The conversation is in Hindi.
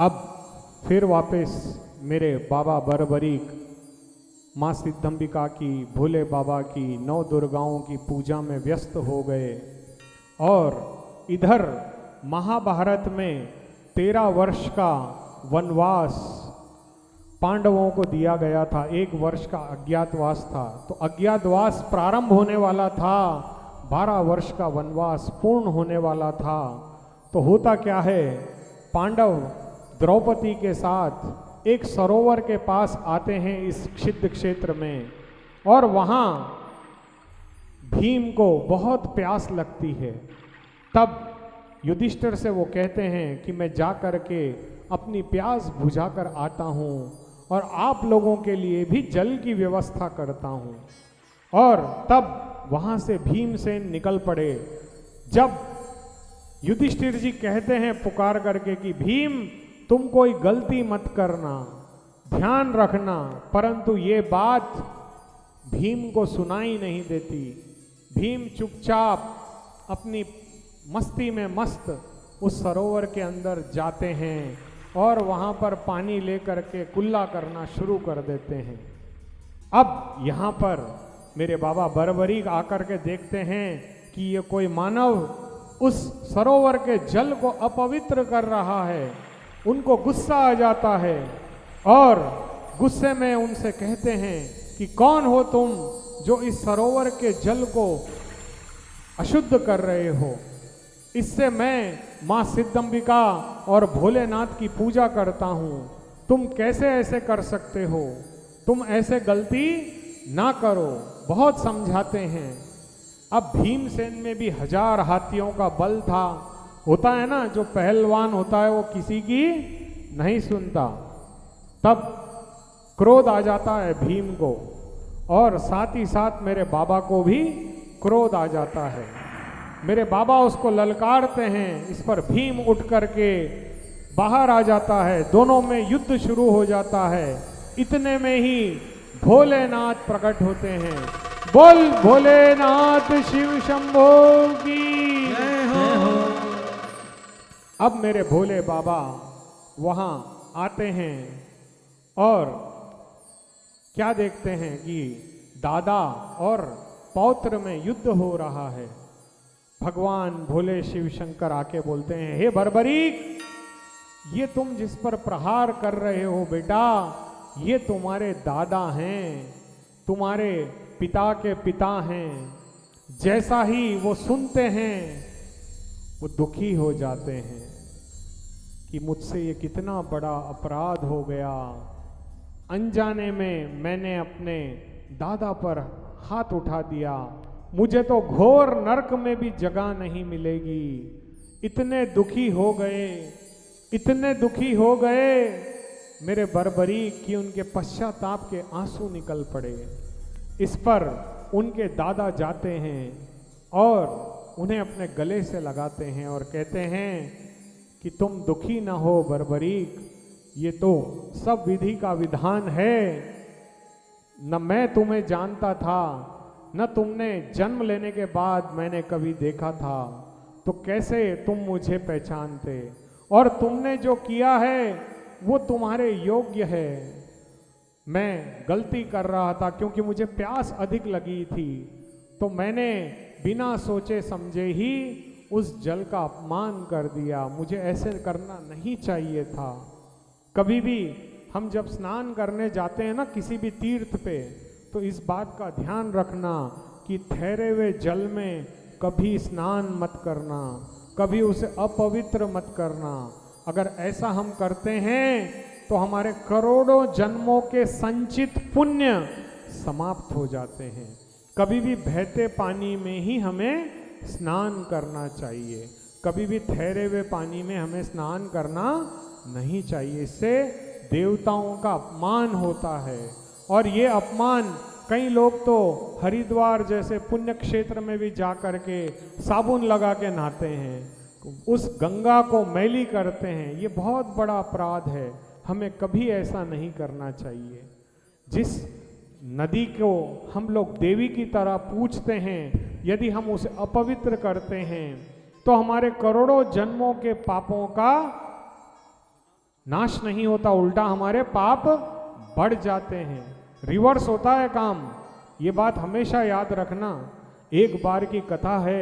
अब फिर वापस मेरे बाबा बरबरीक माँ सिद्धम्बिका की, भोले बाबा की, नौ दुर्गाओं की पूजा में व्यस्त हो गए। और इधर महाभारत में 13 वर्ष का वनवास पांडवों को दिया गया था, 1 वर्ष का अज्ञातवास था। तो अज्ञातवास प्रारंभ होने वाला था, 12 वर्ष का वनवास पूर्ण होने वाला था। तो होता क्या है, पांडव द्रौपदी के साथ एक सरोवर के पास आते हैं इस सिद्ध क्षेत्र में, और वहाँ भीम को बहुत प्यास लगती है। तब युधिष्ठिर से वो कहते हैं कि मैं जा कर के अपनी प्यास बुझा कर आता हूँ और आप लोगों के लिए भी जल की व्यवस्था करता हूँ। और तब वहाँ से भीमसेन निकल पड़े। जब युधिष्ठिर जी कहते हैं पुकार करके कि भीम तुम कोई गलती मत करना, ध्यान रखना, परंतु ये बात भीम को सुनाई नहीं देती। भीम चुपचाप अपनी मस्ती में मस्त उस सरोवर के अंदर जाते हैं और वहाँ पर पानी लेकर के कुल्ला करना शुरू कर देते हैं। अब यहाँ पर मेरे बाबा बरबरीक आकर के देखते हैं कि ये कोई मानव उस सरोवर के जल को अपवित्र कर रहा है। उनको गुस्सा आ जाता है और गुस्से में उनसे कहते हैं कि कौन हो तुम जो इस सरोवर के जल को अशुद्ध कर रहे हो। इससे मैं माँ सिद्धम्बिका और भोलेनाथ की पूजा करता हूँ, तुम कैसे ऐसे कर सकते हो, तुम ऐसे गलती ना करो। बहुत समझाते हैं। अब भीमसेन में भी 1000 हाथियों का बल था। होता है ना, जो पहलवान होता है वो किसी की नहीं सुनता। तब क्रोध आ जाता है भीम को, और साथ ही साथ मेरे बाबा को भी क्रोध आ जाता है। मेरे बाबा उसको ललकारते हैं। इस पर भीम उठ करके बाहर आ जाता है, दोनों में युद्ध शुरू हो जाता है। इतने में ही भोलेनाथ प्रकट होते हैं। बोल भोलेनाथ शिव शंभो की जय हो। अब मेरे भोले बाबा वहां आते हैं और क्या देखते हैं कि दादा और पौत्र में युद्ध हो रहा है। भगवान भोले शिव शंकर आके बोलते हैं, हे बरबरीक, ये तुम जिस पर प्रहार कर रहे हो बेटा, ये तुम्हारे दादा हैं, तुम्हारे पिता के पिता हैं। जैसा ही वो सुनते हैं वो दुखी हो जाते हैं कि मुझसे ये कितना बड़ा अपराध हो गया। अनजाने में मैंने अपने दादा पर हाथ उठा दिया, मुझे तो घोर नरक में भी जगह नहीं मिलेगी। इतने दुखी हो गए, इतने दुखी हो गए मेरे बरबरीक कि उनके पश्चाताप के आंसू निकल पड़े। इस पर उनके दादा जाते हैं और उन्हें अपने गले से लगाते हैं और कहते हैं कि तुम दुखी ना हो बरबरीक, ये तो सब विधि का विधान है। न मैं तुम्हें जानता था, न तुमने जन्म लेने के बाद मैंने कभी देखा था, तो कैसे तुम मुझे पहचानते। और तुमने जो किया है वो तुम्हारे योग्य है। मैं गलती कर रहा था क्योंकि मुझे प्यास अधिक लगी थी, तो मैंने बिना सोचे समझे ही उस जल का अपमान कर दिया। मुझे ऐसे करना नहीं चाहिए था। कभी भी हम जब स्नान करने जाते हैं ना किसी भी तीर्थ पे, तो इस बात का ध्यान रखना कि ठहरे हुए जल में कभी स्नान मत करना, कभी उसे अपवित्र मत करना। अगर ऐसा हम करते हैं तो हमारे करोड़ों जन्मों के संचित पुण्य समाप्त हो जाते हैं। कभी भी बहते पानी में ही हमें स्नान करना चाहिए, कभी भी ठहरे हुए पानी में हमें स्नान करना नहीं चाहिए। इससे देवताओं का अपमान होता है। और ये अपमान कई लोग तो हरिद्वार जैसे पुण्य क्षेत्र में भी जा कर के साबुन लगा के नहाते हैं, उस गंगा को मैली करते हैं। ये बहुत बड़ा अपराध है, हमें कभी ऐसा नहीं करना चाहिए। जिस नदी को हम लोग देवी की तरह पूजते हैं, यदि हम उसे अपवित्र करते हैं तो हमारे करोड़ों जन्मों के पापों का नाश नहीं होता, उल्टा हमारे पाप बढ़ जाते हैं, रिवर्स होता है काम। ये बात हमेशा याद रखना। एक बार की कथा है,